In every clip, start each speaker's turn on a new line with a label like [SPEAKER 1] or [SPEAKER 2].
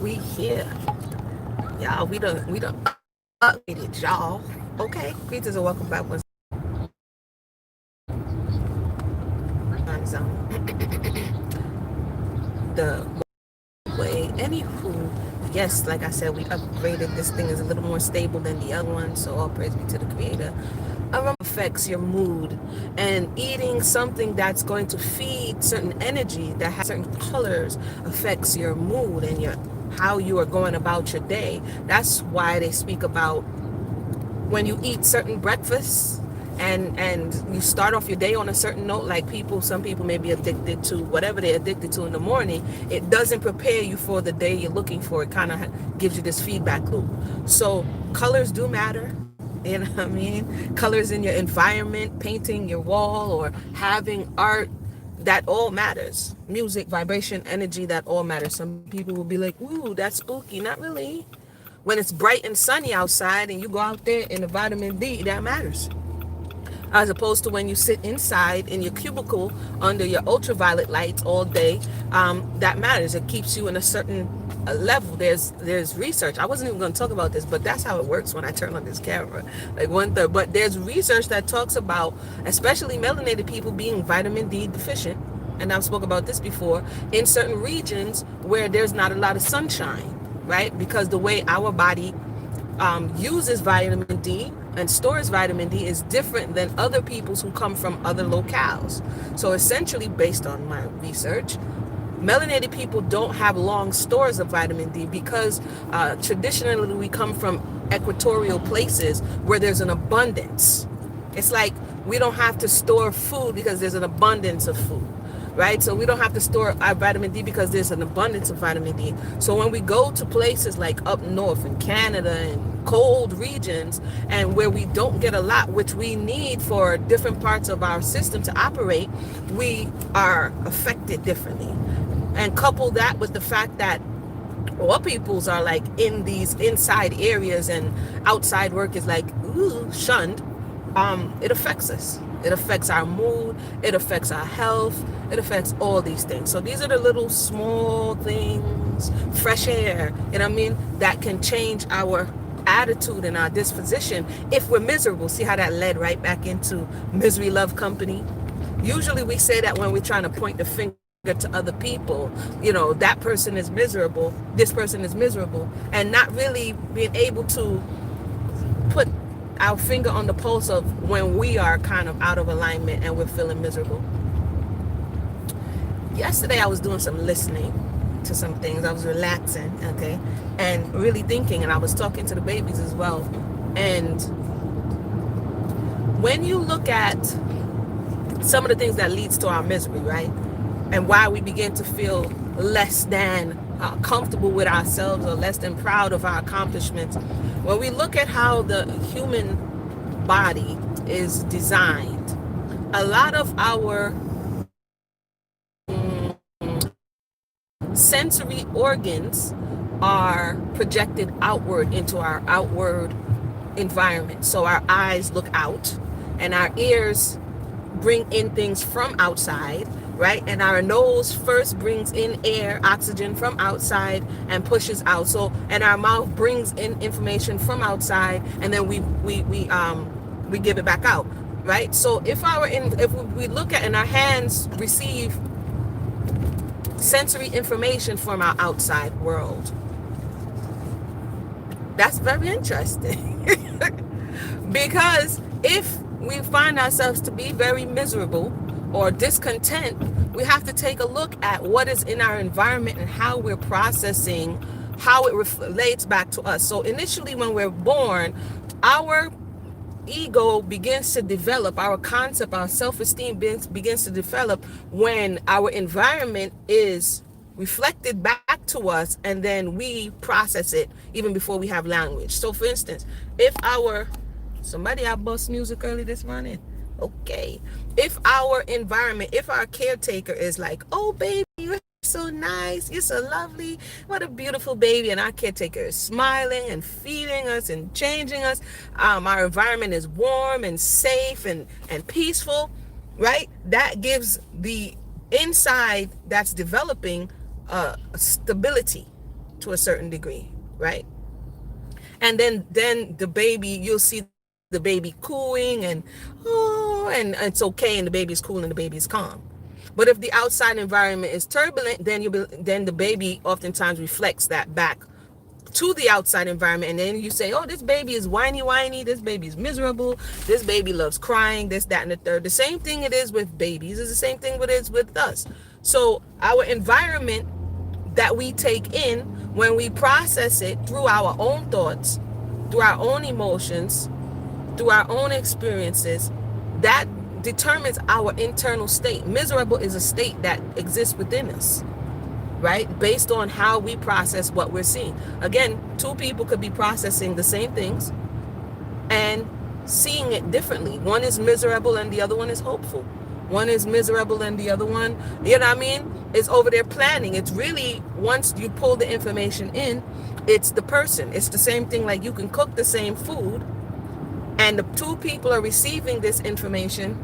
[SPEAKER 1] We here. Y'all, we done upgraded, y'all. Okay. Greetings and welcome back once on the way. Anywho, yes, like I said, we upgraded. This thing is a little more stable than the other one, so all praise be to the creator. Aroma affects your mood, and eating something that's going to feed certain energy that has certain colors affects your mood and your how you are going about your day. That's why they speak about when you eat certain breakfasts and you start off your day on a certain note, like some people may be addicted to whatever they're addicted to in the morning. It doesn't prepare you for the day you're looking for. It kind of gives you this feedback loop. So colors do matter. You know what I mean? Colors in your environment, painting your wall or having art, that all matters. Music, vibration, energy, that all matters. Some people will be like, ooh, that's spooky. Not really. When it's bright and sunny outside and you go out there in the vitamin D, that matters. As opposed to when you sit inside in your cubicle under your ultraviolet lights all day, that matters. It keeps you in a certain level. There's research. I wasn't even going to talk about this, but that's how it works when I turn on this camera. Like 1/3. But there's research that talks about, especially melanated people, being vitamin D deficient. And I've spoke about this before, in certain regions where there's not a lot of sunshine, right? Because the way our body uses vitamin D and stores vitamin D is different than other people's who come from other locales. So essentially, based on my research, melanated people don't have long stores of vitamin D because traditionally we come from equatorial places where there's an abundance. It's like we don't have to store food because there's an abundance of food, right? So we don't have to store our vitamin D because there's an abundance of vitamin D. So when we go to places like up north in Canada and cold regions and where we don't get a lot, which we need for different parts of our system to operate, we are affected differently. And couple that with the fact that all peoples are like in these inside areas and outside work is like shunned. It affects us. It affects our mood. It affects our health. It affects all these things. So these are the little small things, fresh air, you know what I mean, that can change our attitude and our disposition if we're miserable. See how that led right back into misery love company? Usually we say that when we're trying to point the finger to other people, that person is miserable, this person is miserable, and not really being able to put our finger on the pulse of when we are kind of out of alignment and we're feeling miserable. Yesterday I was doing some listening to some things. I was relaxing, okay, and really thinking, and I was talking to the babies as well. And when you look at some of the things that leads to our misery, right, and why we begin to feel less than comfortable with ourselves or less than proud of our accomplishments, when we look at how the human body is designed, a lot of our sensory organs are projected outward into our outward environment. So our eyes look out and our ears bring in things from outside, right? And our nose first brings in air, oxygen from outside and pushes out. So, and our mouth brings in information from outside and then we give it back out, right? So if we look at, and our hands receive sensory information from our outside world. That's very interesting. Because if we find ourselves to be very miserable or discontent, we have to take a look at what is in our environment and how we're processing, how it relates back to us. So initially when we're born, our ego begins to develop, our concept, our self-esteem begins to develop when our environment is reflected back to us and then we process it even before we have language. So for instance, if somebody I bust music early this morning, okay, if our environment, if our caretaker is like, oh baby, you're so nice, you're so lovely, what a beautiful baby, and our caretaker is smiling and feeding us and changing us, our environment is warm and safe and peaceful, right? That gives the inside that's developing stability, to a certain degree, right? And then the baby, you'll see the baby cooing and oh, and it's okay, and the baby's cool and the baby's calm. But if the outside environment is turbulent, then the baby oftentimes reflects that back to the outside environment, and then you say, oh, this baby is whiny, this baby is miserable, this baby loves crying, this, that, and the third. The same thing it is with babies is the same thing it is with us. So our environment that we take in, when we process it through our own thoughts, through our own emotions, through our own experiences, that determines our internal state. Miserable is a state that exists within us, right? Based on how we process what we're seeing. Again, two people could be processing the same things and seeing it differently. One is miserable and the other one is hopeful. One is miserable and the other one, you know what I mean, is over there planning. It's really, once you pull the information in, it's the person. It's the same thing, like you can cook the same food and the two people are receiving this information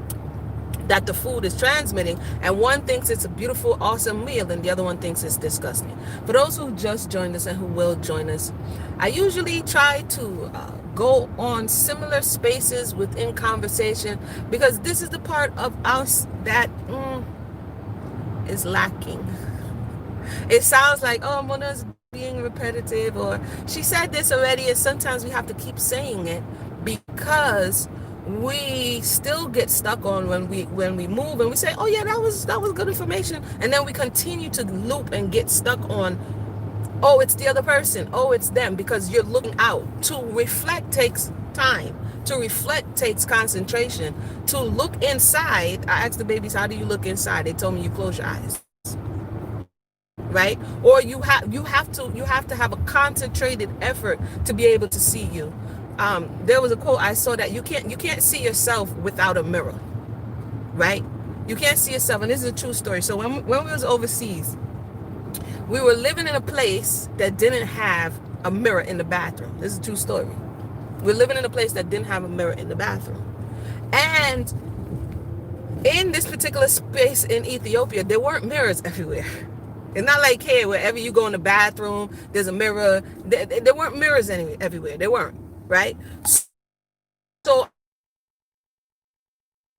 [SPEAKER 1] that the food is transmitting, and one thinks it's a beautiful, awesome meal and the other one thinks it's disgusting. For those who just joined us and who will join us, I usually try to go on similar spaces within conversation, because this is the part of us that is lacking. It sounds like, oh, Mona's being repetitive, or she said this already, and sometimes we have to keep saying it because we still get stuck on when we move and we say, oh yeah, that was good information, and then we continue to loop and get stuck on, oh, it's the other person, oh, it's them, because you're looking out. To reflect takes time. To reflect takes concentration. To look inside, I asked the babies, how do you look inside? They told me you close your eyes, right? Or you have to have a concentrated effort to be able to see you. There was a quote I saw that you can't see yourself without a mirror, right? You can't see yourself, and this is a true story. So when we was overseas, we were living in a place that didn't have a mirror in the bathroom. This is a true story. We're living in a place that didn't have a mirror in the bathroom, and in this particular space in Ethiopia, there weren't mirrors everywhere. It's not like here, wherever you go in the bathroom, there's a mirror. There weren't mirrors everywhere. There weren't. Right? So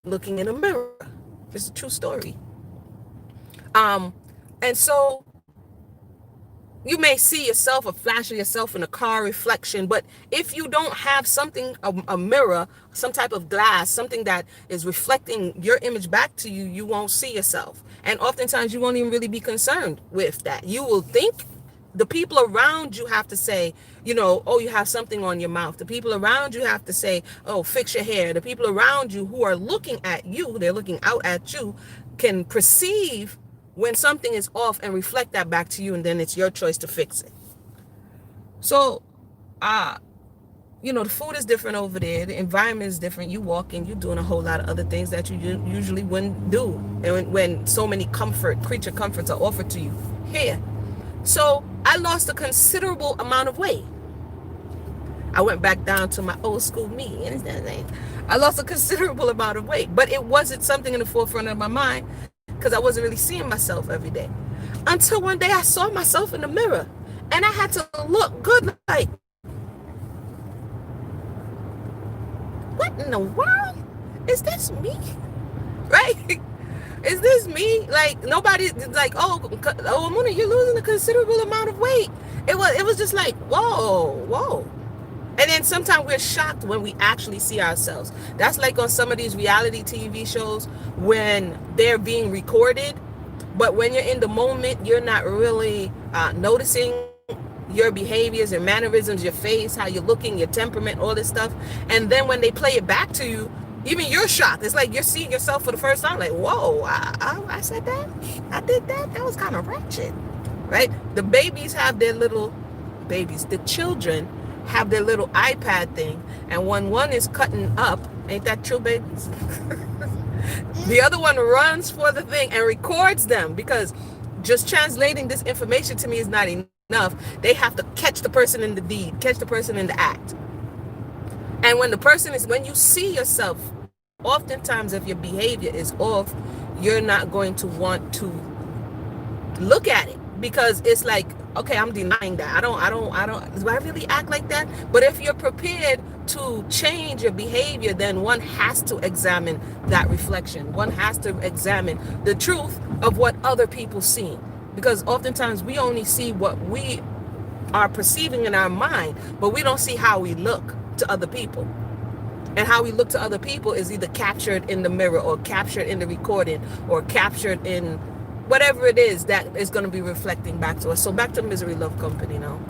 [SPEAKER 1] looking in a mirror. It's a true story. And so you may see yourself, a flash of yourself in a car reflection, but if you don't have something, a mirror, some type of glass, something that is reflecting your image back to you, you won't see yourself. And oftentimes you won't even really be concerned with that. You will think the people around you have to say, you know, oh, you have something on your mouth. The people around you have to say, oh, fix your hair. The people around you who are looking at you, they're looking out at you, can perceive when something is off and reflect that back to you, and then it's your choice to fix it. So, you know, the food is different over there. The environment is different. You walk in, you're doing a whole lot of other things that you usually wouldn't do. And when so many creature comforts are offered to you here. So I lost a considerable amount of weight. I went back down to my old school me. I lost a considerable amount of weight, but it wasn't something in the forefront of my mind because I wasn't really seeing myself every day. Until one day I saw myself in the mirror and I had to look good, like, what in the world? Is this me? Right? Is this me? Like, nobody, like, oh, Mona, you're losing a considerable amount of weight. It was just like, whoa. And then sometimes we're shocked when we actually see ourselves. That's like on some of these reality TV shows when they're being recorded, but when you're in the moment, you're not really noticing your behaviors, your mannerisms, your face, how you're looking, your temperament, all this stuff. And then when they play it back to you, even you're shocked. It's like you're seeing yourself for the first time. Like, whoa, I said that? I did that? That was kind of ratchet, right? The babies have their little, the children have their little iPad thing. And when one is cutting up, ain't that true, babies? The other one runs for the thing and records them, because just translating this information to me is not enough. They have to catch the person in the deed, catch the person in the act. And when you see yourself, oftentimes if your behavior is off, you're not going to want to look at it because it's like, okay, I'm denying that. Do I really act like that? But if you're prepared to change your behavior, then one has to examine that reflection. One has to examine the truth of what other people see, because oftentimes we only see what we are perceiving in our mind, but we don't see how we look to other people. And how we look to other people is either captured in the mirror or captured in the recording or captured in whatever it is that is going to be reflecting back to us. So back to Misery Love Company now.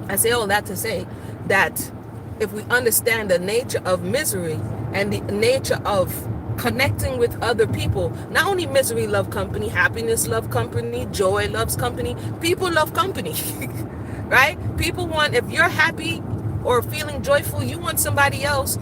[SPEAKER 1] I say all that to say that if we understand the nature of misery and the nature of connecting with other people, not only Misery Love Company, Happiness Love Company, Joy Loves Company, people love company. Right? People want, if you're happy or feeling joyful, you want somebody else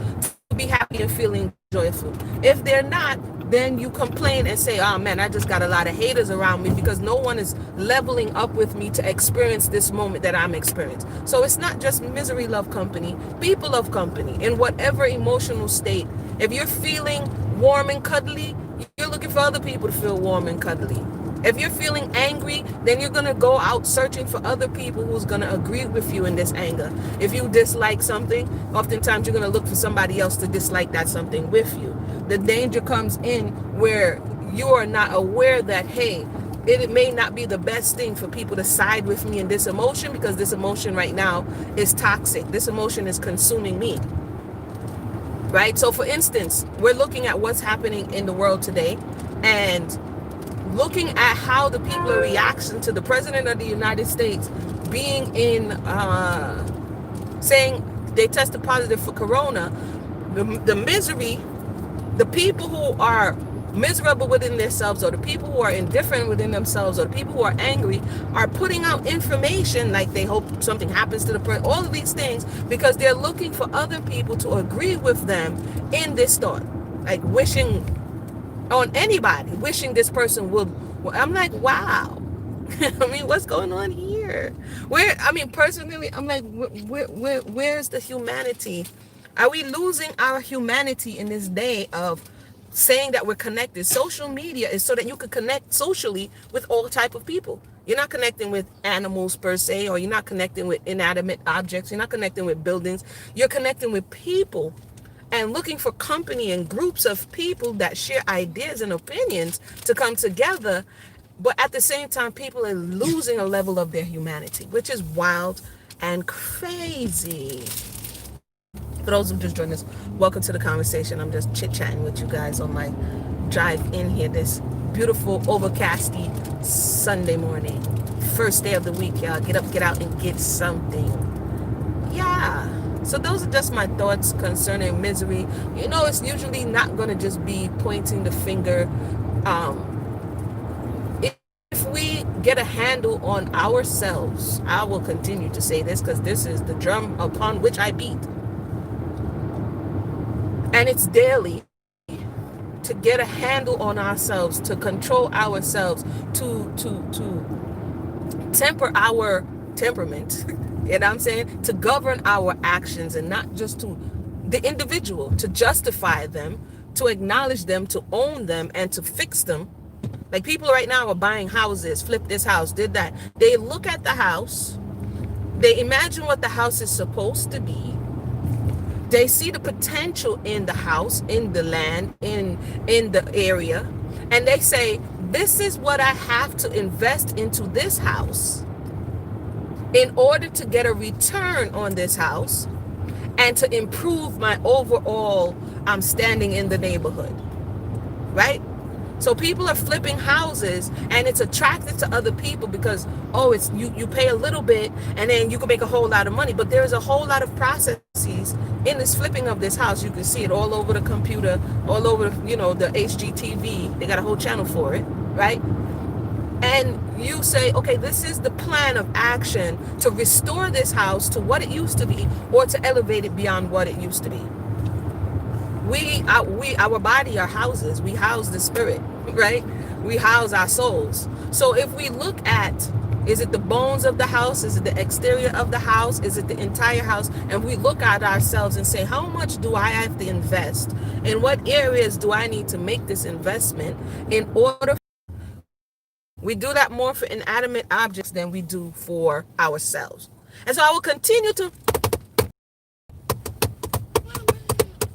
[SPEAKER 1] to be happy and feeling joyful. If they're not, then you complain and say, oh man, I just got a lot of haters around me because no one is leveling up with me to experience this moment that I'm experiencing. So it's not just Misery Love Company, people love company in whatever emotional state. If you're feeling warm and cuddly, you're looking for other people to feel warm and cuddly. If you're feeling angry, then you're going to go out searching for other people who's going to agree with you in this anger. If you dislike something, oftentimes you're going to look for somebody else to dislike that something with you. The danger comes in where you are not aware that, hey, it may not be the best thing for people to side with me in this emotion, because this emotion right now is toxic. This emotion is consuming me. Right? So for instance, we're looking at what's happening in the world today and looking at how the people are reacting to the president of the United States being in, saying they tested positive for corona. The misery, the people who are miserable within themselves, or the people who are indifferent within themselves, or the people who are angry, are putting out information like they hope something happens to the president, all of these things, because they're looking for other people to agree with them in this thought, like wishing on anybody, wishing this person would. I'm like, wow. I mean, what's going on here? Personally, I'm like, where's the humanity? Are we losing our humanity in this day of saying that we're connected? Social media is so that you can connect socially with all type of people. You're not connecting with animals per se, or you're not connecting with inanimate objects. You're not connecting with buildings. You're connecting with people, and looking for company and groups of people that share ideas and opinions to come together. But at the same time, people are losing a level of their humanity, which is wild and crazy. For those who just joined us, welcome to the conversation. I'm just chit-chatting with you guys on my drive in here this beautiful, overcasty Sunday morning. First day of the week, y'all. Get up, get out, and get something. Yeah. So those are just my thoughts concerning misery. You know, it's usually not going to just be pointing the finger. If we get a handle on ourselves, I will continue to say this because this is the drum upon which I beat. And it's daily, to get a handle on ourselves, to control ourselves, to temper our temperament. You know what I'm saying? To govern our actions, and not just to the individual, to justify them, to acknowledge them, to own them, and to fix them. Like people right now are buying houses, flip this house, did that. They look at the house, they imagine what the house is supposed to be. They see the potential in the house, in the land, in the area, and they say, this is what I have to invest into this house in order to get a return on this house and to improve my overall standing in the neighborhood, right? So people are flipping houses, and it's attracted to other people because, oh, it's you pay a little bit and then you can make a whole lot of money. But there's a whole lot of processes in this flipping of this house. You can see it all over the computer, all over, the HGTV. They got a whole channel for it, right? And you say, okay, this is the plan of action to restore this house to what it used to be, or to elevate it beyond what it used to be. Our body are houses. We house the spirit, right? We house our souls. So if we look at, is it the bones of the house? Is it the exterior of the house? Is it the entire house? And we look at ourselves and say, how much do I have to invest? In what areas do I need to make this investment in order We do that more for inanimate objects than we do for ourselves. And so I will continue to,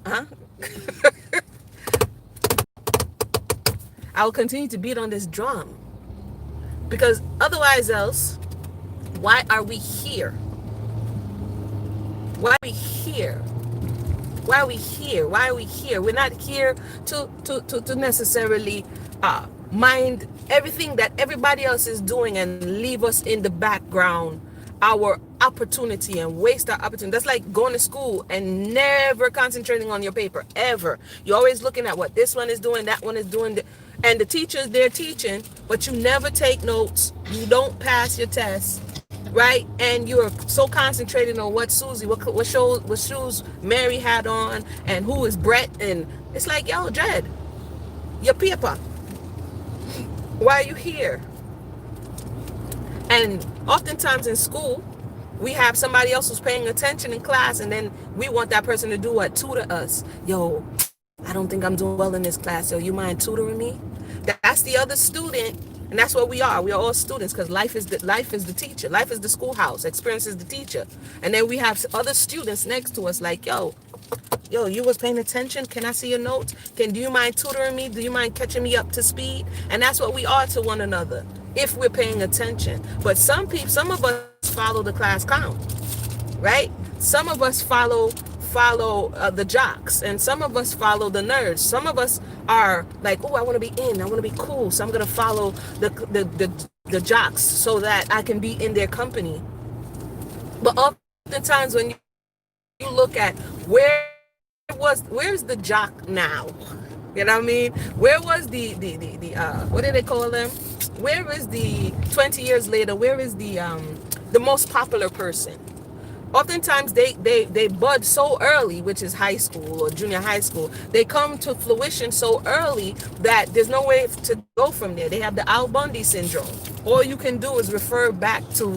[SPEAKER 1] huh? I will continue to beat on this drum, because otherwise else, why are we here? Why are we here? Why are we here? Why are we here? We're not here to necessarily mind everything that everybody else is doing and leave us in the background, our opportunity, and waste our opportunity. That's like going to school and never concentrating on your paper, ever. You're always looking at what this one is doing, that one is doing, and the teachers, they're teaching, but you never take notes. You don't pass your tests, right? And you're so concentrated on what Susie, what shoes Mary had on, and who is Brett, and it's like, yo, Jed, your paper. Why are you here? And oftentimes in school, we have somebody else who's paying attention in class, and then we want that person to do what? Tutor us. Yo, I don't think I'm doing well in this class. Yo, you mind tutoring me? That's the other student, and that's what we are. We are all students, because life is the teacher. Life is the schoolhouse. Experience is the teacher. And then we have other students next to us like, yo, you was paying attention? Can I see your notes? Do you mind tutoring me? Do you mind catching me up to speed? And that's what we are to one another, if we're paying attention. But some of us follow the class count, right? Some of us follow the jocks, and some of us follow the nerds. Some of us are like, oh, I want to be in, I want to be cool, so I'm going to follow the jocks so that I can be in their company. But oftentimes when you look at where's the jock now? You know what I mean? Where was the what do they call them? Where is the 20 years later? Where is the most popular person? Oftentimes they bud so early, which is high school or junior high school. They come to fruition so early that there's no way to go from there. They have the Al Bundy syndrome. All you can do is refer back to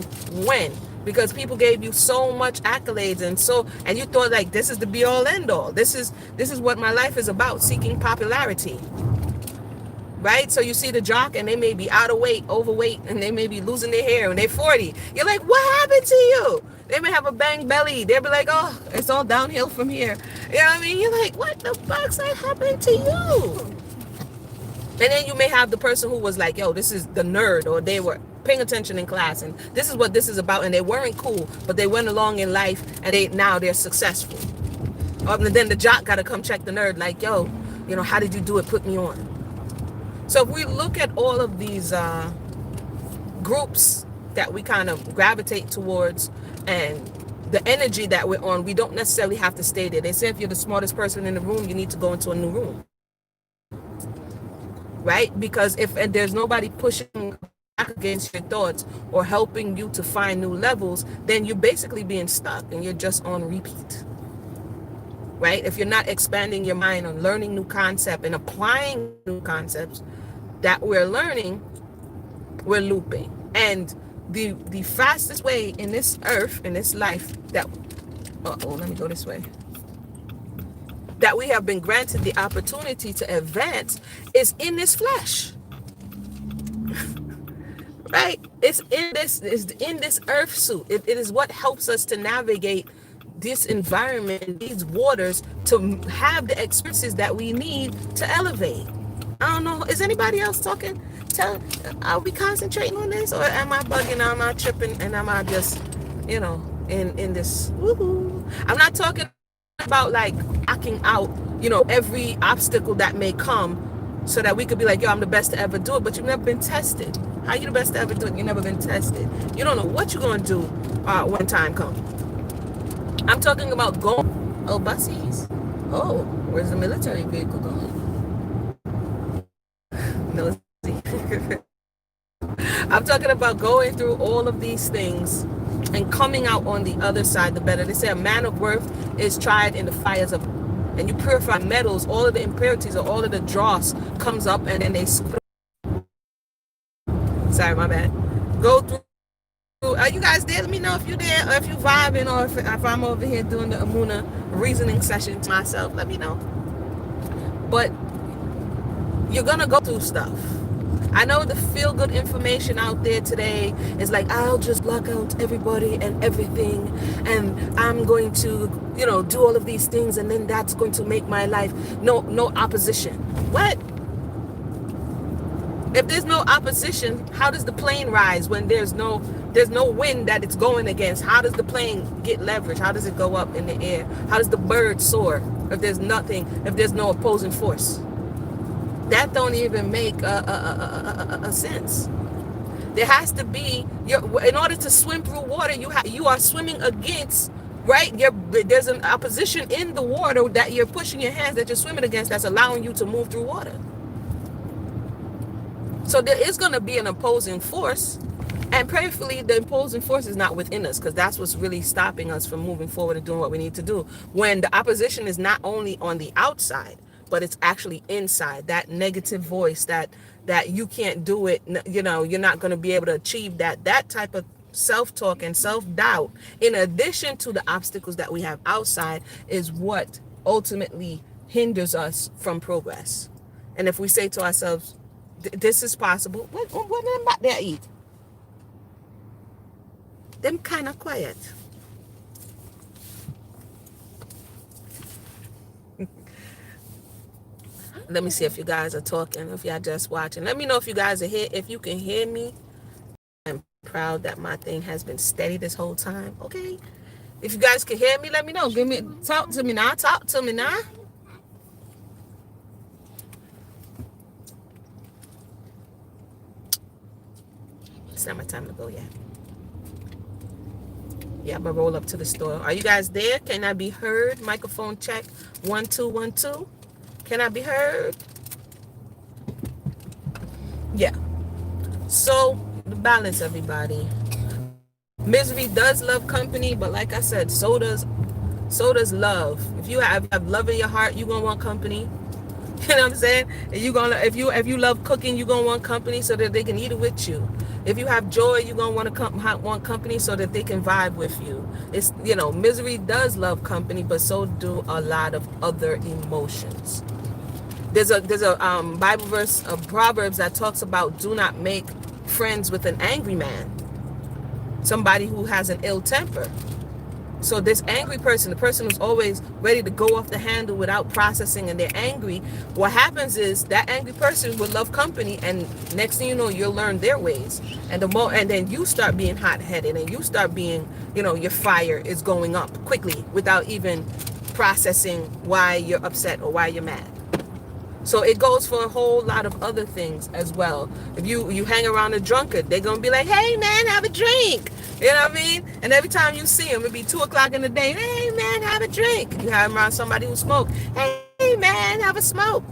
[SPEAKER 1] when, because people gave you so much accolades, and you thought like this is the be all end all. This is what my life is about, seeking popularity. Right? So you see the jock, and they may be out of weight, overweight, and they may be losing their hair, and they're 40. You're like, what happened to you? They may have a bang belly. They'll be like, oh, it's all downhill from here. You know what I mean? You're like, what the fuck's that happened to you? And then you may have the person who was like, yo, this is the nerd, or they were paying attention in class, and this is what this is about, and they weren't cool, but they went along in life, and now they're successful. And then the jock got to come check the nerd, like, yo, how did you do it? Put me on. So if we look at all of these groups that we kind of gravitate towards, and the energy that we're on, we don't necessarily have to stay there. They say if you're the smartest person in the room, you need to go into a new room. Right? Because if there's nobody pushing back against your thoughts or helping you to find new levels, then you're basically being stuck and you're just on repeat. Right? If you're not expanding your mind on learning new concepts and applying new concepts that we're learning, we're looping. And the fastest way in this earth, in this life, let me go this way, that we have been granted the opportunity to advance is in this flesh. Right? It's in this earth suit. It is what helps us to navigate this environment, these waters, to have the experiences that we need to elevate. I don't know. Is anybody else talking? Are we concentrating on this, or am I bugging? Am I tripping? And am I just, in this? Woohoo! I'm not talking about like acting out, every obstacle that may come, so that we could be like, yo, I'm the best to ever do it. But you've never been tested. How you the best to ever do it? You've never been tested. You don't know what you're gonna do when time comes. I'm talking about going. Oh, buses. Oh, where's the military vehicle going? Military. I'm talking about going through all of these things and coming out on the other side the better. They say a man of worth is tried in the fires of, and you purify metals, all of the impurities or all of the dross comes up, and then they sorry, my bad. Go through. Are you guys there? Let me know if you're there, or if you're vibing, or if I'm over here doing the Amuna reasoning session to myself. Let me know. But you're gonna go through stuff. I know the feel good information out there today is like, I'll just block out everybody and everything, and I'm going to, do all of these things, and then that's going to make my life no opposition. What? If there's no opposition, how does the plane rise when there's no wind that it's going against? How does the plane get leverage? How does it go up in the air? How does the bird soar if there's no opposing force? That don't even make a sense. There has to be, in order to swim through water, you are swimming against, right? There's an opposition in the water that you're pushing your hands, that you're swimming against, that's allowing you to move through water. So there is going to be an opposing force, and prayerfully the opposing force is not within us, because that's what's really stopping us from moving forward and doing what we need to do. When the opposition is not only on the outside, but it's actually inside, that negative voice that you can't do it, you're not going to be able to achieve that type of self-talk and self-doubt, in addition to the obstacles that we have outside, is what ultimately hinders us from progress. And if we say to ourselves, this is possible, what them back there eat? Them kind of quiet. Let me see if you guys are talking, if y'all just watching. Let me know if you guys are here, if you can hear me. I'm proud that my thing has been steady this whole time. Okay. If you guys can hear me, let me know. Talk to me now. Talk to me now. It's not my time to go yet. Yeah, I'm gonna roll up to the store. Are you guys there? Can I be heard? Microphone check. 1 2 1 2. Can I be heard? Yeah. So the balance, everybody. Misery does love company, but like I said, so does love. If you have love in your heart, you're gonna want company. You know what I'm saying? If you love cooking, you're gonna want company so that they can eat it with you. If you have joy, you're gonna want company so that they can vibe with you. It's misery does love company, but so do a lot of other emotions. There's a Bible verse of Proverbs that talks about, do not make friends with an angry man, somebody who has an ill temper. So this angry person, the person who's always ready to go off the handle without processing, and they're angry, what happens is that angry person will love company, and next thing you know, you'll learn their ways. And then you start being hot-headed, and you start being, your fire is going up quickly without even processing why you're upset or why you're mad. So it goes for a whole lot of other things as well. If you hang around a drunkard, they're going to be like, hey, man, have a drink. You know what I mean? And every time you see them, it'll be 2 o'clock in the day. Hey, man, have a drink. You have around somebody who smokes. Hey, man, have a smoke.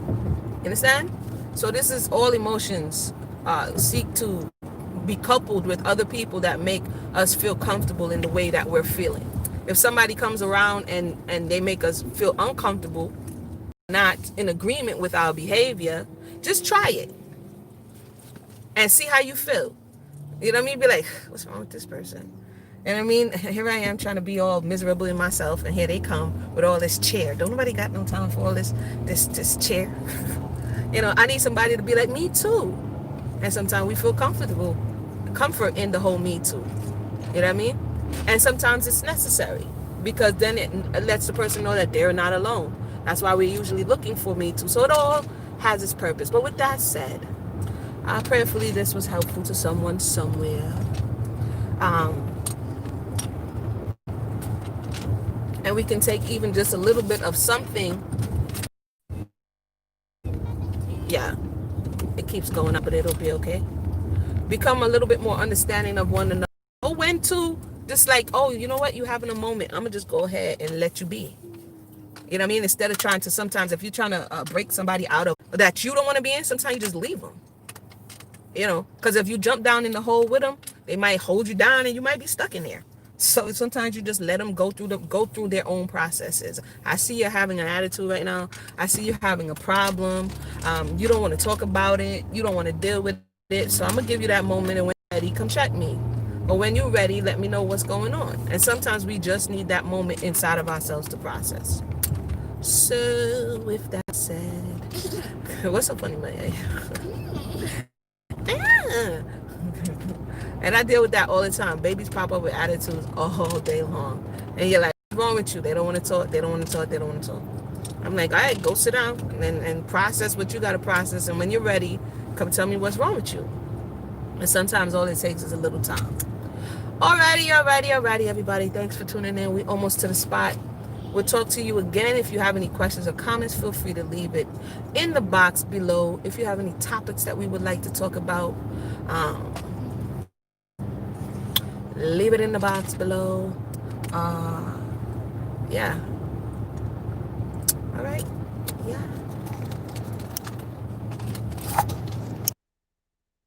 [SPEAKER 1] You understand? So this is all emotions seek to be coupled with other people that make us feel comfortable in the way that we're feeling. If somebody comes around and they make us feel uncomfortable, not in agreement with our behavior, just try it and see how you feel. You know what I mean? Be like, what's wrong with this person? And I mean, here I am trying to be all miserable in myself, and here they come with all this cheer. Don't nobody got no time for all this cheer. I need somebody to be like, me too. And sometimes we feel comfort in the whole me too. You know what I mean? And sometimes it's necessary, because then it lets the person know that they're not alone. That's why we're usually looking for me too. So it all has its purpose. But with that said, prayerfully this was helpful to someone somewhere. And we can take even just a little bit of something. Yeah, it keeps going up, but it'll be okay. Become a little bit more understanding of one another. Know when to just like, oh, you know what? You having a moment. I'm going to just go ahead and let you be. You know what I mean? Instead of trying to, sometimes if you're trying to break somebody out of that you don't want to be in, sometimes you just leave them. Because if you jump down in the hole with them, they might hold you down and you might be stuck in there. So sometimes you just let them go through their own processes. I see you're having an attitude right now. I see you're having a problem. You don't want to talk about it. You don't want to deal with it. So I'm going to give you that moment, and when you're ready, come check me. But when you're ready, let me know what's going on. And sometimes we just need that moment inside of ourselves to process. So with that said, what's so funny, man? And I deal with that all the time. Babies pop up with attitudes all day long, and you're like, what's wrong with you? They don't want to talk. They don't want to talk. They don't want to talk. I'm like, all right, go sit down and process what you got to process. And when you're ready, come tell me what's wrong with you. And sometimes all it takes is a little time. Alrighty, everybody. Thanks for tuning in. We almost to the spot. We'll talk to you again. If you have any questions or comments, feel free to leave it in the box below. If you have any topics that we would like to talk about, leave it in the box below. Yeah. All right. Yeah.